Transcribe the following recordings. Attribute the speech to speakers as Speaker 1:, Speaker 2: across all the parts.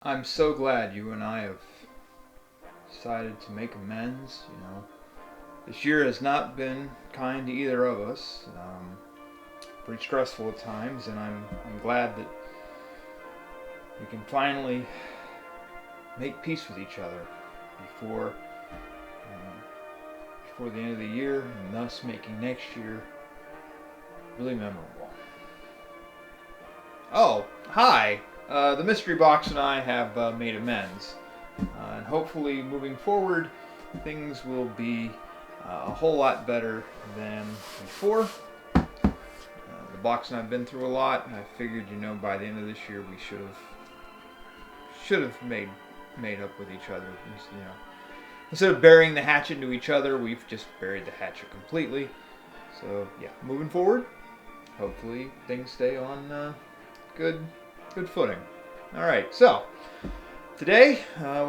Speaker 1: I'm so glad you and I have decided to make amends. This year has not been kind to either of us. Pretty stressful at times, and I'm glad that we can finally make peace with each other before before the end of the year, and thus making next year really memorable. Oh, hi! The mystery box and I have made amends, and hopefully, moving forward, things will be a whole lot better than before. The box and I've been through a lot, and I figured, by the end of this year, we should have made up with each other. Instead of burying the hatchet into each other, we've just buried the hatchet completely. So yeah, moving forward, hopefully things stay on good footing. All right, so today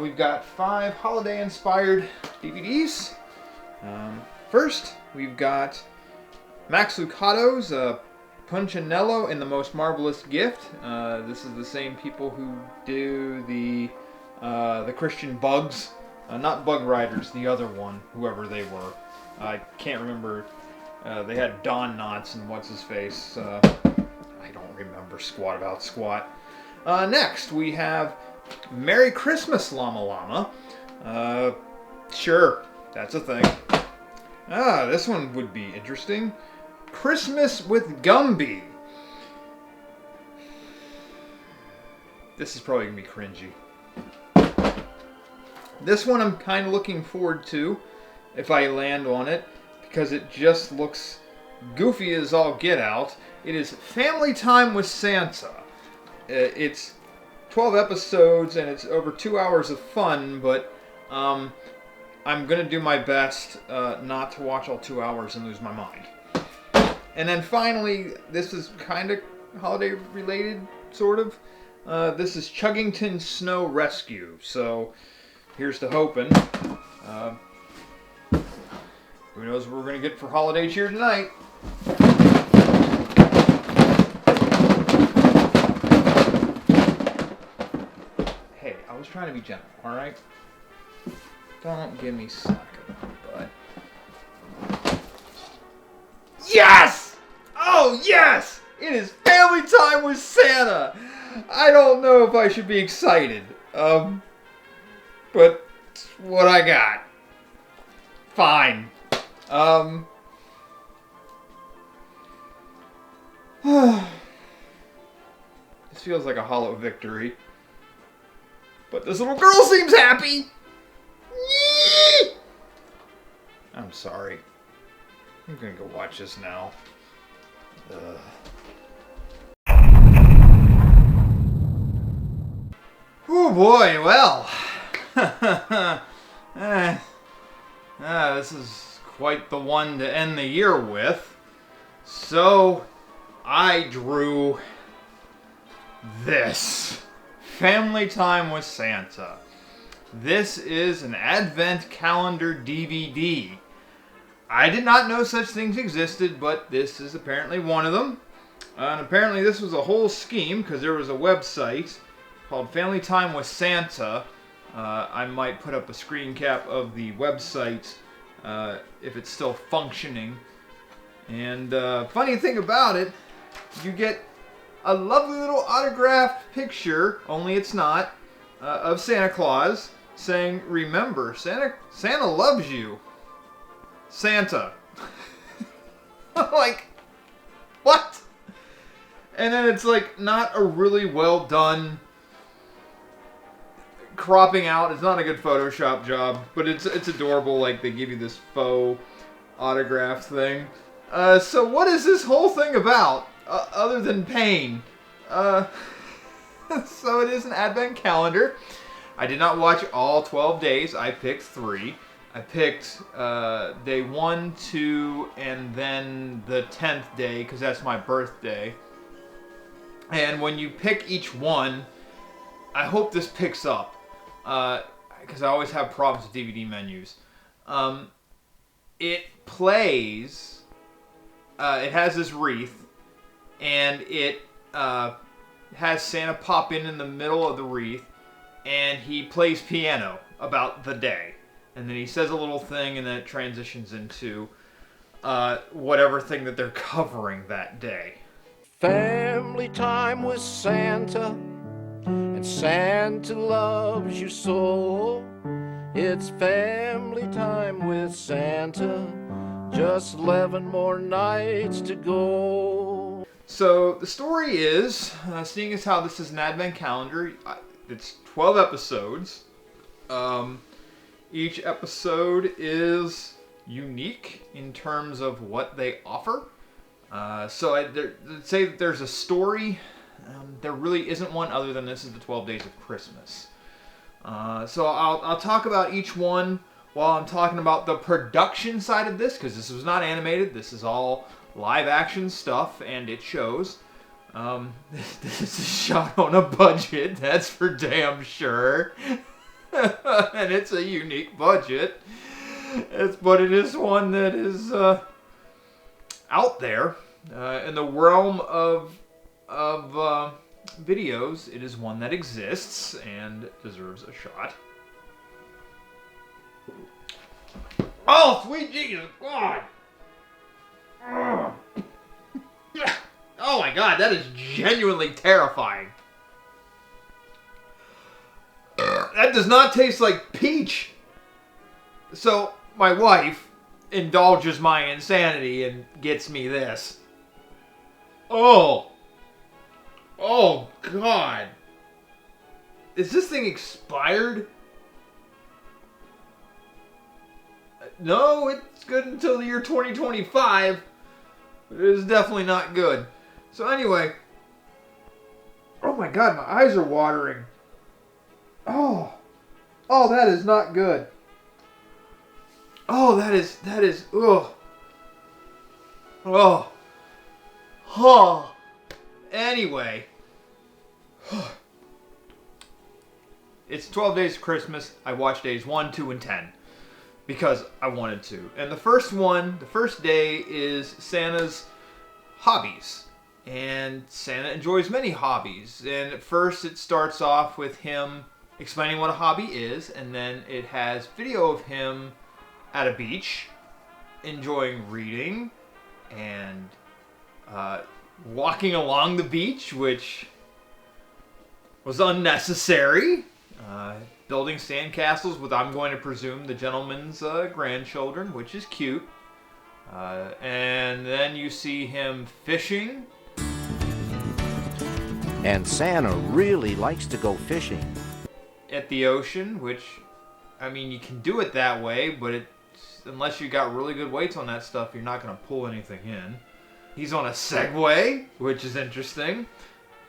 Speaker 1: we've got 5 holiday-inspired DVDs. First, we've got Max Lucado's Punchinello and the Most Marvelous Gift. This is the same people who do the Christian Bugs, not Bug Riders, the other one, whoever they were. I can't remember. They had Don Knotts and what's his face. I don't remember squat about squat. Next, we have Merry Christmas, Llama Llama. Sure, that's a thing. This one would be interesting. Christmas with Gumby. This is probably going to be cringy. This one I'm kind of looking forward to, if I land on it, because it just looks goofy as all get out. It is Family Time with Santa. It's 12 episodes and it's over 2 hours of fun, but I'm going to do my best not to watch all 2 hours and lose my mind. And then finally, this is kind of holiday related, sort of. This is Chuggington Snow Rescue. So here's to hoping. Who knows what we're going to get for holiday cheer tonight. Hey, I was trying to be gentle, alright? Don't give me slack about it, bud. Yes! Oh, yes! It is Family Time with Santa! I don't know if I should be excited. But it's what I got. Fine. This feels like a hollow victory. But this little girl seems happy! I'm sorry. I'm gonna go watch this now. Oh boy, well. This is quite the one to end the year with. So, I drew this. Family Time with Santa. This is an Advent Calendar DVD. I did not know such things existed, but this is apparently one of them. And apparently this was a whole scheme, because there was a website called Family Time with Santa. I might put up a screen cap of the website if it's still functioning. And funny thing about it, you get a lovely little autographed picture, only it's not, of Santa Claus saying, "Remember, Santa loves you. Santa." Like, what? And then it's like not a really well done cropping out. It's not a good Photoshop job, but it's adorable. Like, they give you this faux autograph thing. So what is this whole thing about, other than pain? So it is an Advent calendar. I did not watch all 12 days. I picked 3. I picked day 1, 2, and then the 10th day, because that's my birthday. And when you pick each one, I hope this picks up, because I always have problems with DVD menus. It plays, it has this wreath, and it has Santa pop in the middle of the wreath, and he plays piano about the day. And then he says a little thing, and then it transitions into whatever thing that they're covering that day.
Speaker 2: Family time with Santa, and Santa loves you so. It's family time with Santa, just 11 more nights to go.
Speaker 1: So the story is, seeing as how this is an advent calendar, it's 12 episodes. Each episode is unique in terms of what they offer. So I'd say that there's a story. There really isn't one other than this is the 12 Days of Christmas. So I'll talk about each one while I'm talking about the production side of this, because this was not animated. This is all live action stuff, and it shows. This is shot on a budget, that's for damn sure. And it's a unique budget. But it is one that is out there in the realm of videos. It is one that exists and deserves a shot. Oh, sweet Jesus, God! Oh my God, that is genuinely terrifying. That does not taste like peach. So my wife indulges my insanity and gets me this. Oh God. Is this thing expired? No, it's good until the year 2025. But it is definitely not good. So anyway. Oh my God, my eyes are watering. Oh, that is not good. Oh, that is, ugh. Oh. Anyway. It's 12 Days of Christmas. I watched days 1, 2, and 10. Because I wanted to. And the first day is Santa's hobbies. And Santa enjoys many hobbies. And at first it starts off with him explaining what a hobby is. And then it has video of him at a beach, enjoying reading and walking along the beach, which was unnecessary. Building sandcastles with, I'm going to presume, the gentleman's grandchildren, which is cute. And then you see him fishing.
Speaker 2: And Santa really likes to go fishing
Speaker 1: At the ocean, which, I mean, you can do it that way, but unless you got really good weights on that stuff, you're not going to pull anything in. He's on a Segway, which is interesting.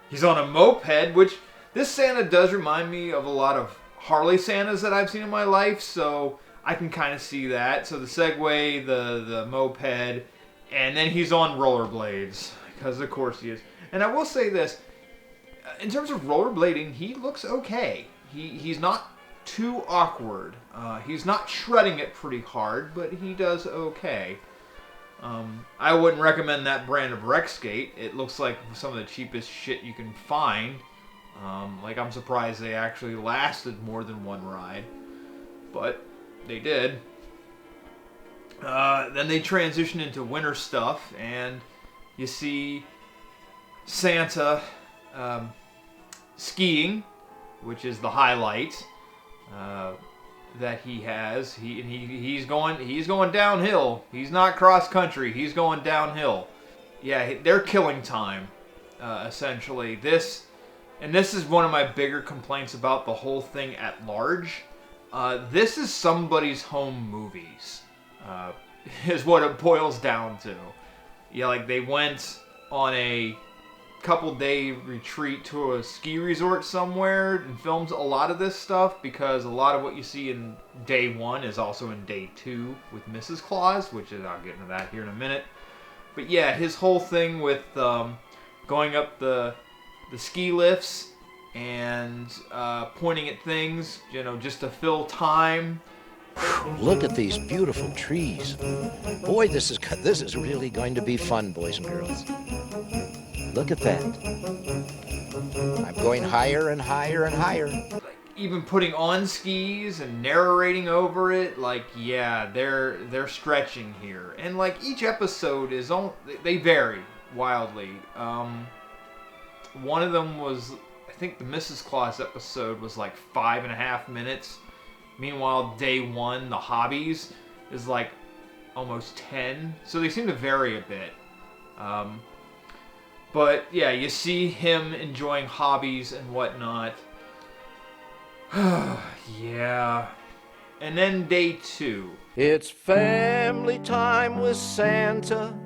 Speaker 1: He's on a moped, which this Santa does remind me of a lot of Harley Santas that I've seen in my life, so I can kind of see that. So the Segway, the moped, and then he's on rollerblades, because of course he is. And I will say this, in terms of rollerblading, he looks okay. He's not too awkward. He's not shredding it pretty hard, but he does okay. I wouldn't recommend that brand of Rexskate. It looks like some of the cheapest shit you can find. I'm surprised they actually lasted more than one ride. But they did. Then they transition into winter stuff, and you see Santa skiing, which is the highlight that he has. He's going downhill. He's not cross country. He's going downhill. Yeah, they're killing time, essentially. This is one of my bigger complaints about the whole thing at large. This is somebody's home movies, is what it boils down to. Yeah, like they went on a couple-day retreat to a ski resort somewhere and filmed a lot of this stuff, because a lot of what you see in day 1 is also in day 2 with Mrs. Claus, which is, I'll get into that here in a minute. But yeah, his whole thing with going up the ski lifts and pointing at things, just to fill time.
Speaker 2: Look at these beautiful trees. Boy, this is really going to be fun, boys and girls. Look at that. I'm going higher and higher and higher.
Speaker 1: even putting on skis and narrating over it, like, yeah, they're stretching here. And like each episode is on, they vary wildly. One of them was, I think the Mrs. Claus episode was like 5.5 minutes. Meanwhile, day one, the hobbies, is like almost 10. So they seem to vary a bit. But yeah, you see him enjoying hobbies and whatnot. Yeah. And then day 2.
Speaker 2: It's family time with Santa.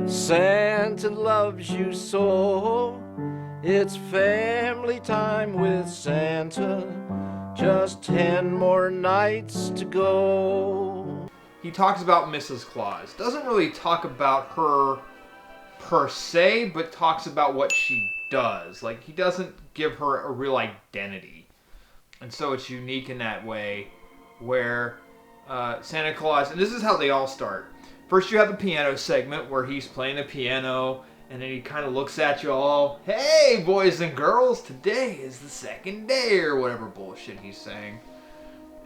Speaker 2: Santa loves you so. It's family time with Santa. Just 10 more nights to go.
Speaker 1: He talks about Mrs. Claus. Doesn't really talk about her per se, but talks about what she does. Like, he doesn't give her a real identity. And so it's unique in that way, where Santa Claus, and this is how they all start. First you have the piano segment where he's playing the piano, and then he kind of looks at you all, hey boys and girls, today is the second day, or whatever bullshit he's saying.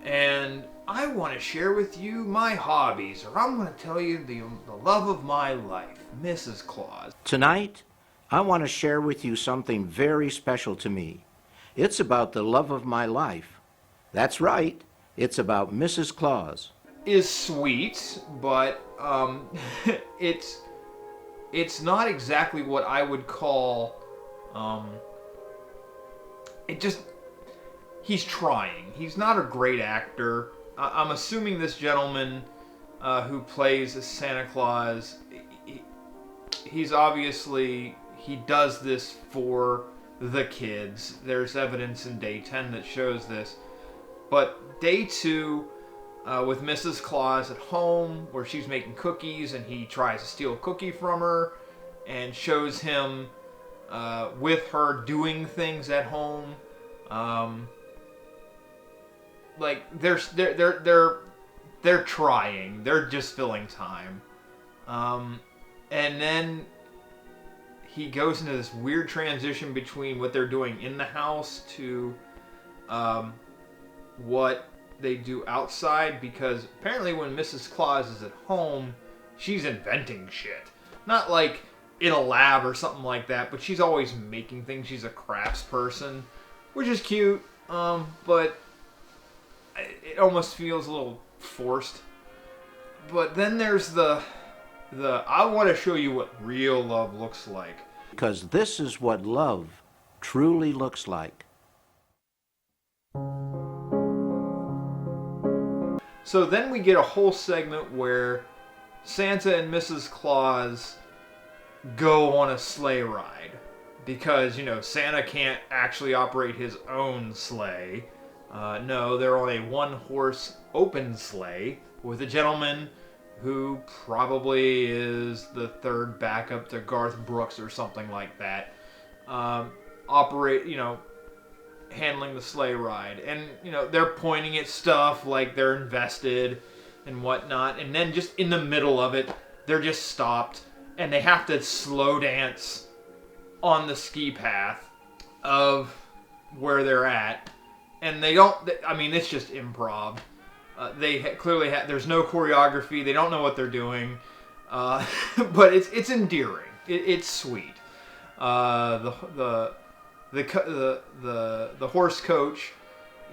Speaker 1: And I want to share with you my hobbies, or I'm going to tell you the love of my life, Mrs. Claus.
Speaker 2: Tonight, I want to share with you something very special to me. It's about the love of my life. That's right, it's about Mrs. Claus.
Speaker 1: Is sweet, but it's not exactly what I would call he's trying. He's not a great actor. I'm assuming this gentleman who plays Santa Claus, he's obviously, he does this for the kids. There's evidence in day 10 that shows this. But day 2, with Mrs. Claus at home, where she's making cookies and he tries to steal a cookie from her and shows him with her doing things at home. Like they're trying. They're just filling time. And then he goes into this weird transition between what they're doing in the house to what they do outside, because apparently when Mrs. Claus is at home, she's inventing shit. Not like in a lab or something like that, but she's always making things. She's a crafts person, which is cute, but it almost feels a little forced. But then there's the I want to show you what real love looks like.
Speaker 2: Because this is what love truly looks like.
Speaker 1: So then we get a whole segment where Santa and Mrs. Claus go on a sleigh ride. Because, Santa can't actually operate his own sleigh. No, they're on a one-horse open sleigh with a gentleman who probably is the third backup to Garth Brooks or something like that. Handling the sleigh ride. And, they're pointing at stuff like they're invested and whatnot. And then just in the middle of it, they're just stopped. And they have to slow dance on the ski path of where they're at. And they don't, it's just improv. They clearly there's no choreography. They don't know what they're doing. But it's endearing. It's sweet. The horse coach,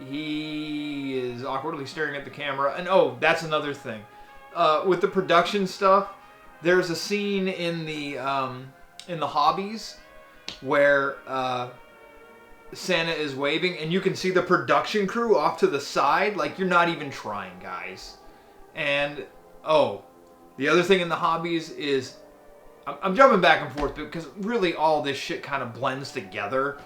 Speaker 1: he is awkwardly staring at the camera. And that's another thing. With the production stuff, there's a scene in the Hobbies where Santa is waving, and you can see the production crew off to the side. Like, you're not even trying, guys. And the other thing in the Hobbies is, I'm jumping back and forth because really all this shit kind of blends together,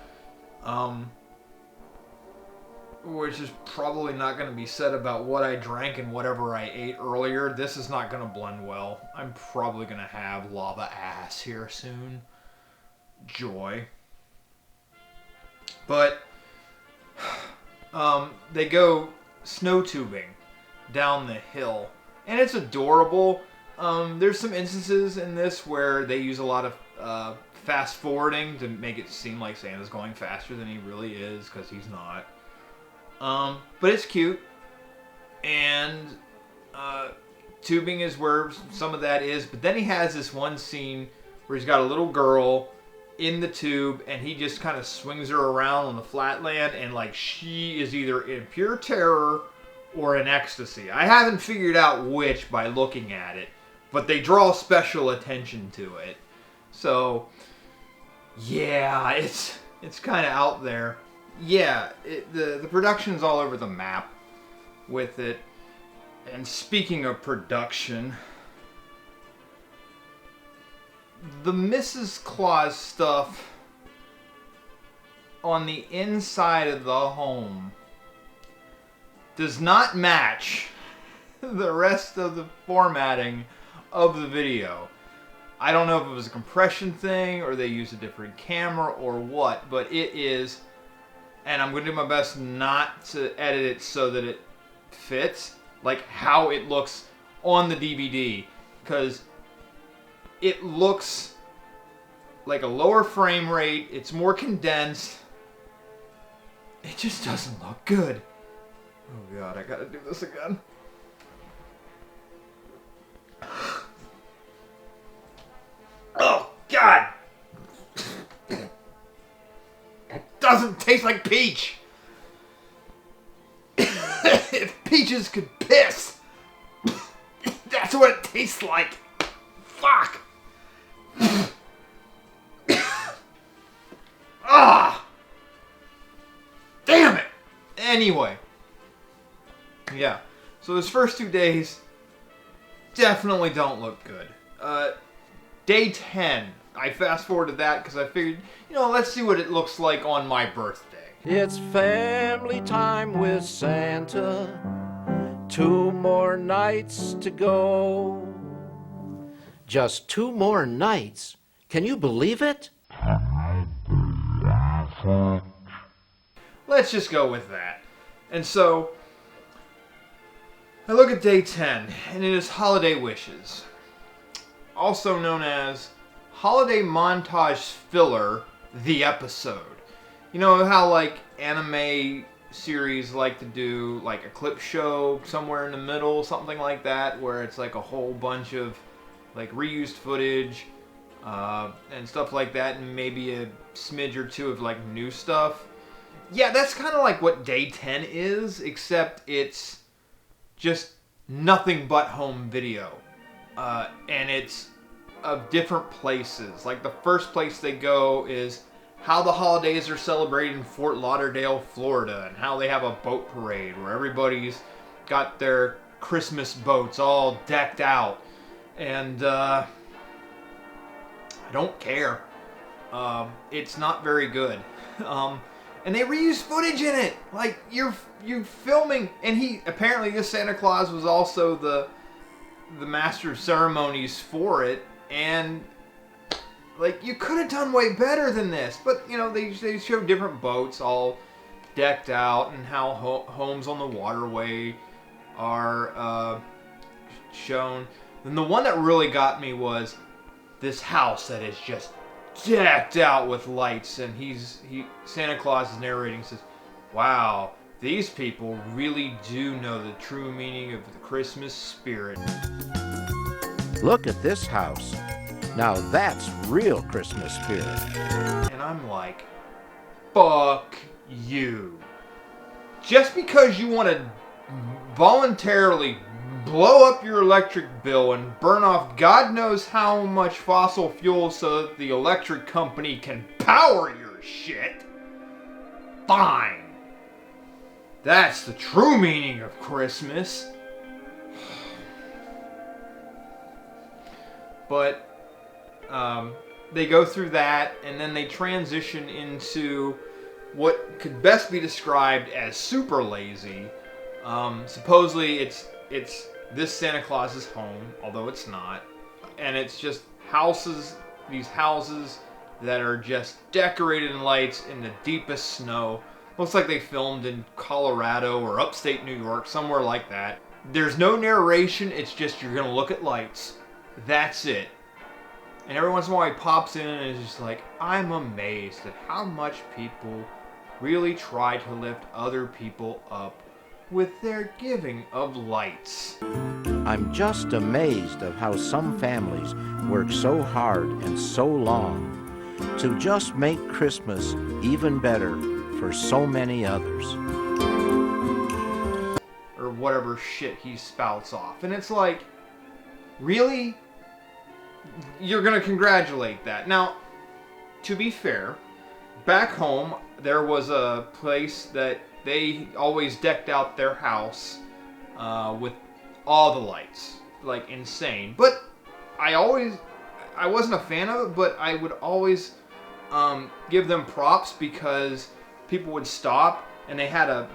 Speaker 1: which is probably not going to be said about what I drank and whatever I ate earlier. This is not going to blend well. I'm probably going to have lava ass here soon. Joy. But they go snow tubing down the hill, and it's adorable. There's some instances in this where they use a lot of fast forwarding to make it seem like Santa's going faster than he really is, because he's not. But it's cute. And tubing is where some of that is. But then he has this one scene where he's got a little girl in the tube, and he just kind of swings her around on the flatland, and like she is either in pure terror or in ecstasy. I haven't figured out which by looking at it, but they draw special attention to it. So yeah, it's kind of out there. Yeah, the production's all over the map with it. And speaking of production, the Mrs. Claus stuff on the inside of the home does not match the rest of the formatting of the video. I don't know if it was a compression thing or they used a different camera or what, but it is, and I'm going to do my best not to edit it so that it fits, like how it looks on the DVD, because it looks like a lower frame rate, it's more condensed, it just doesn't look good. Oh god, I gotta do this again. Oh god! It doesn't taste like peach! If peaches could piss, that's what it tastes like. Fuck. Ah. Damn it. Anyway. Yeah. So those first 2 days definitely don't look good. Day 10. I fast forwarded that because I figured, let's see what it looks like on my birthday.
Speaker 2: It's family time with Santa. 2 more nights to go. Just 2 more nights? Can you believe it?
Speaker 1: Let's just go with that. And so, I look at day 10, and it is Holiday Wishes. Also known as Holiday Montage Filler, the episode. You know how like anime series like to do like a clip show somewhere in the middle, something like that, where it's like a whole bunch of like reused footage and stuff like that, and maybe a smidge or two of like new stuff. Yeah, that's kind of like what day 10 is, except it's just nothing but home video. And it's of different places. Like the first place they go is how the holidays are celebrated in Fort Lauderdale, Florida, and how they have a boat parade where everybody's got their Christmas boats all decked out. And I don't care. It's not very good. And they reuse footage in it. Like you're filming, and apparently this Santa Claus was also the master of ceremonies for it, and like you could have done way better than this. But they show different boats all decked out, and how homes on the waterway are shown. And the one that really got me was this house that is just decked out with lights, and Santa Claus is narrating, says, "Wow, these people really do know the true meaning of the Christmas spirit."
Speaker 2: Look at this house. Now that's real Christmas spirit.
Speaker 1: And I'm like, fuck you. Just because you want to voluntarily blow up your electric bill and burn off God knows how much fossil fuel so that the electric company can power your shit, fine. That's the true meaning of Christmas. But they go through that, and then they transition into what could best be described as super lazy. Supposedly it's this Santa Claus's home, although it's not, and it's just these houses that are just decorated in lights in the deepest snow. Looks like they filmed in Colorado or upstate New York, somewhere like that. There's no narration, it's just you're gonna look at lights. That's it. And every once in a while he pops in and is just like, I'm amazed at how much people really try to lift other people up with their giving of lights.
Speaker 2: I'm just amazed of how some families work so hard and so long to just make Christmas even better for so many others.
Speaker 1: Or whatever shit he spouts off. And it's like, really? You're gonna congratulate that. Now, to be fair, back home, there was a place that they always decked out their house with all the lights. Like, insane. But I wasn't a fan of it, but I would always give them props because people would stop and they had a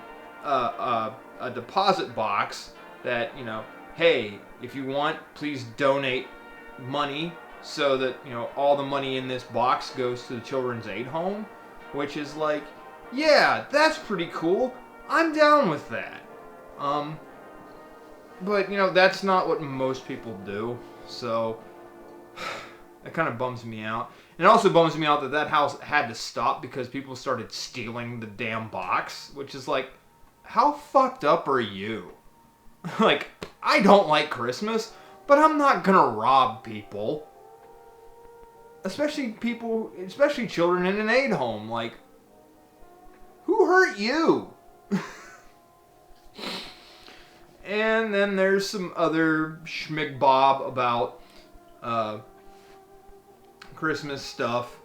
Speaker 1: deposit box that, you know, hey, if you want, please donate money so that, you know, all the money in this box goes to the Children's Aid Home, which is like, yeah, that's pretty cool. I'm down with that. But, you know, that's not what most people do, so that kind of bums me out. And it also bums me out that that house had to stop because people started stealing the damn box, which is like, how fucked up are you? Like, I don't like Christmas, but I'm not gonna rob people. Especially children in an aid home. Like, who hurt you? And then there's some other schmigbob about Christmas stuff.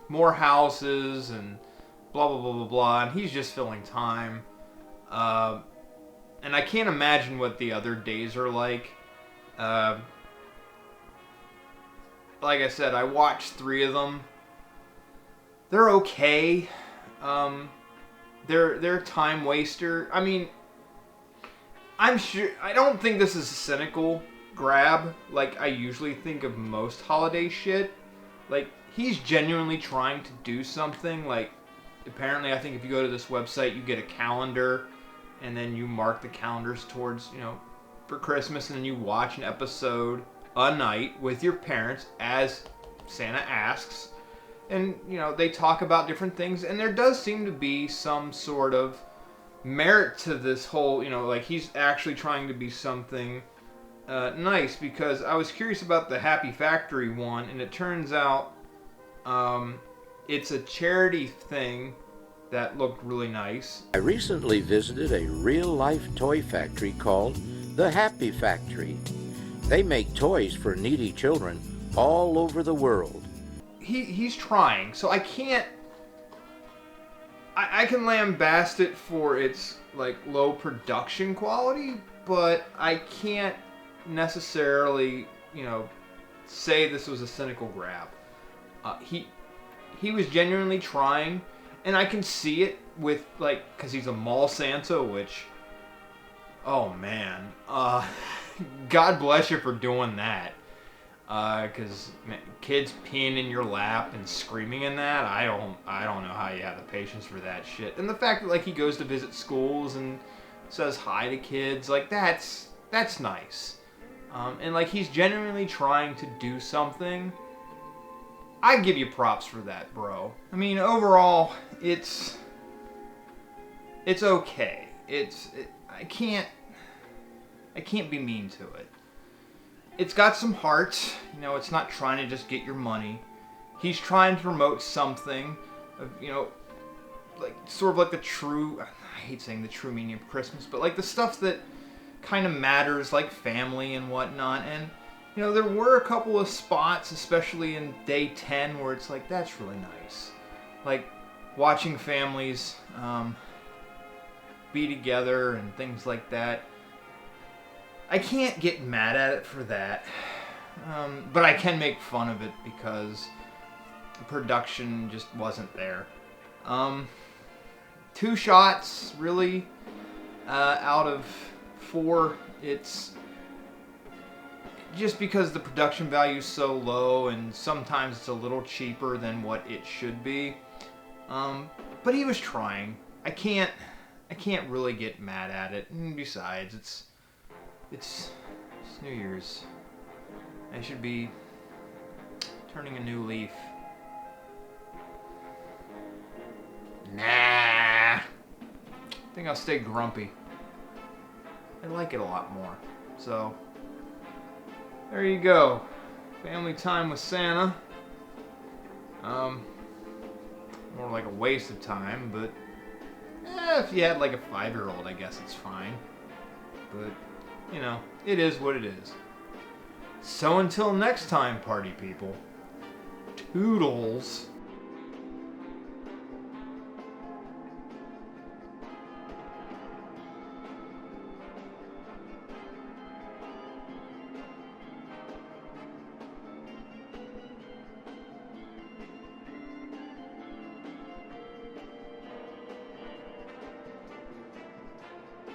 Speaker 1: More houses and blah blah blah blah blah, and he's just filling time. And I can't imagine what the other days are like. Like I said, I watched 3 of them. They're okay. They're a time waster. I mean, I don't think this is a cynical grab like I usually think of most holiday shit. Like, he's genuinely trying to do something. Like, apparently, I think if you go to this website, you get a calendar, and then you mark the calendars towards, you know, for Christmas, and then you watch an episode a night with your parents as Santa asks. And, you know, they talk about different things, and there does seem to be some sort of merit to this whole, you know, like, he's actually trying to be something nice, because I was curious about the Happy Factory one, and it turns out it's a charity thing that looked really nice.
Speaker 2: I recently visited a real-life toy factory called the Happy Factory. They make toys for needy children all over the world.
Speaker 1: He's trying, so I can't... I can lambaste it for its, like, low production quality, but I can't necessarily, you know, say this was a cynical grab. He was genuinely trying, and I can see it with, like, because he's a mall Santa, which, oh man, God bless you for doing that. Because kids peeing in your lap and screaming in that, I don't know how you have the patience for that shit. And the fact that, like, he goes to visit schools and says hi to kids, like, that's nice. And, like, he's genuinely trying to do something. I give you props for that, bro. I mean, overall, it's okay. I can't be mean to it. It's got some heart, you know, it's not trying to just get your money. He's trying to promote something, you know, like, sort of like the true, I hate saying the true meaning of Christmas, but like the stuff that kind of matters, like family and whatnot. And, you know, there were a couple of spots, especially in day 10, where it's like, that's really nice. Like, watching families be together and things like that. I can't get mad at it for that, but I can make fun of it because the production just wasn't there. 2 shots, really, out of 4. It's just because the production value is so low, and sometimes it's a little cheaper than what it should be. But he was trying. I can't really get mad at it. And besides, It's New Year's. I should be turning a new leaf. Nah. I think I'll stay grumpy. I like it a lot more. So, there you go. Family time with Santa. More like a waste of time, but if you had like a 5-year-old, I guess it's fine. But, you know, it is what it is. So until next time, party people, toodles.